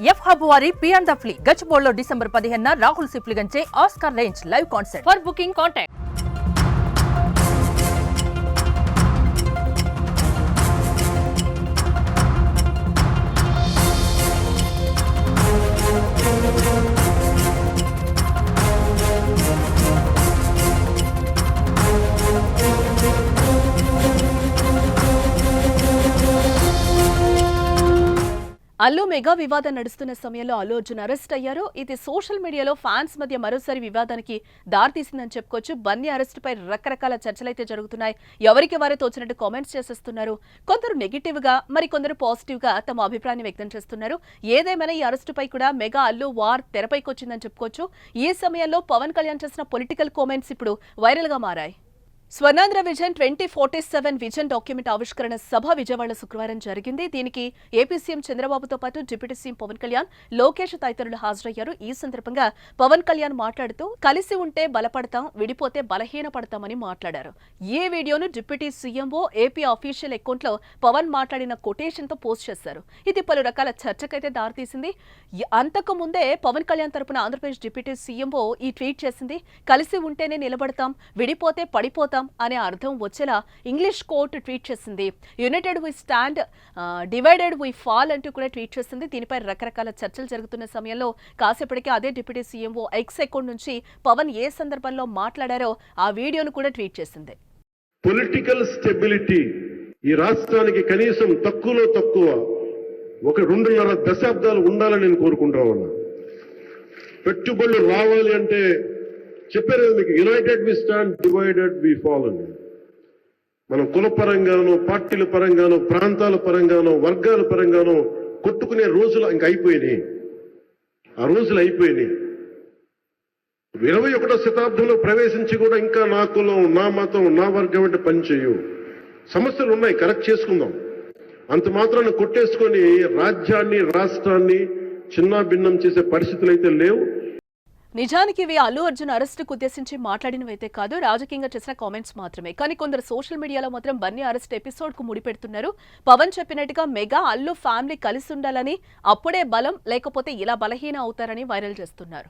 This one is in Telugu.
ఎఫ్ హబ్ వారి బియాండ్ ద ఫ్లీ గచ్చిబౌలిలో డిసెంబర్ 15న రాహుల్ సిప్లిగంచే Oscar range live concert. For booking contact. Allu mega వివాదం నడుస్తున్న సమయంలో అల్లు అర్జున్ అరెస్ట్ అయ్యారు. ఇది సోషల్ మీడియాలో ఫ్యాన్స్ మధ్య మరోసారి వివాదానికి దారితీసిందని చెప్పుకోవచ్చు. బన్నీ అరెస్టుపై రకరకాల చర్చలైతే జరుగుతున్నాయి. ఎవరికి వారే తోచినట్టు కామెంట్స్ చేసేస్తున్నారు. కొందరు నెగిటివ్ గా, మరి కొందరు పాజిటివ్ గా తమ అభిప్రాయాన్ని వ్యక్తం చేస్తున్నారు. ఏదేమైనా ఈ అరెస్టుపై కూడా మెగా అల్లు వార్ తెరపైకి వచ్చిందని చెప్పుకోవచ్చు. ఈ సమయంలో పవన్ కళ్యాణ్ చేసిన పొలిటికల్ కామెంట్స్ ఇప్పుడు వైరల్ గా మారాయి. స్వర్ణాంధ్ర విజన్ 2047 విజన్ డాక్యుమెంట్ ఆవిష్కరణ సభ విజయవాడ శుక్రవారం జరిగింది. దీనికి ఏపీ సీఎం చంద్రబాబుతో పాటు డిప్యూటీ సీఎం పవన్ కళ్యాణ్, లోకేష్ తదితరులు హాజరయ్యారు. ఈ సందర్భంగా పవన్ కళ్యాణ్ మాట్లాడుతూ కలిసి ఉంటే బలపడతాం, విడిపోతే బలహీనపడతామని మాట్లాడారు. ఈ వీడియోను deputy CMO AP official account లో పవన్ మాట్లాడిన కొటేషన్ తో పోస్ట్ చేశారు. ఇది పలు రకాల చర్చకైతే దారితీసింది. అంతకు ముందే పవన్ కళ్యాణ్ తరపున ఆంధ్రప్రదేశ్ డిప్యూటీ సీఎంఓ ఈ ట్వీట్ చేసింది. కలిసి ఉంటేనే నిలబడతాం, విడిపోతే పడిపోతాం అనే అర్థం వచ్చేలా ఇంగ్లీష్ కోట్ ట్వీట్ చేసింది. United we stand, divided we fall అంటూ కూడా ట్వీట్ చేసింది. దీనిపై రకరకాల చర్చలు జరుగుతున్న సమయంలో కాసేపటికి అదే డిప్యూటీ సీఎంఓ ఎక్స్ అకౌంట్ నుంచి పవన్ ఏ సందర్భంలో మాట్లాడారో ఆ వీడియోను కూడా ట్వీట్ చేసింది. పొలిటికల్ స్టెబిలిటీ ఈ రాష్ట్రానికి కనీసం తక్కువలో తక్కువ 2.5 దశాబ్దాలు ఉండాలని నేను కోరుకుంటా ఉన్నా. పెట్టుబడులు రావాలి అంటే చెప్పారు కదా మీకు, united we stand, divided we fall అని. మనం కుల పరంగానో, పార్టీల పరంగానో, ప్రాంతాల పరంగానో, వర్గాల పరంగానో కొట్టుకునే రోజులు ఇంక అయిపోయినాయి. ఆ రోజులు అయిపోయినాయి. 21వ శతాబ్దంలో ప్రవేశించి కూడా ఇంకా నా కులం, నా మతం, నా వర్గం అంటే పనిచేయు. సమస్యలు ఉన్నాయి, కరెక్ట్ చేసుకుందాం. అంత మాత్రాన్ని కొట్టేసుకొని రాజ్యాన్ని, రాష్ట్రాన్ని చిన్నా భిన్నం చేసే పరిస్థితులు అయితే లేవు. నిజానికి ఇవి అల్లు అర్జున్ అరెస్టుకు ఉద్దేశించి మాట్లాడినవైతే కాదు, రాజకీయంగా చేసిన కామెంట్స్ మాత్రమే. కానీ కొందరు సోషల్ మీడియాలో మాత్రం బన్నీ అరెస్ట్ ఎపిసోడ్ కు ముడిపెడుతున్నారు. పవన్ చెప్పినట్టుగా మెగా అల్లు ఫ్యామిలీ కలిసి ఉండాలని, అప్పుడే బలం, లేకపోతే ఇలా బలహీన అవుతారని వైరల్ చేస్తున్నారు.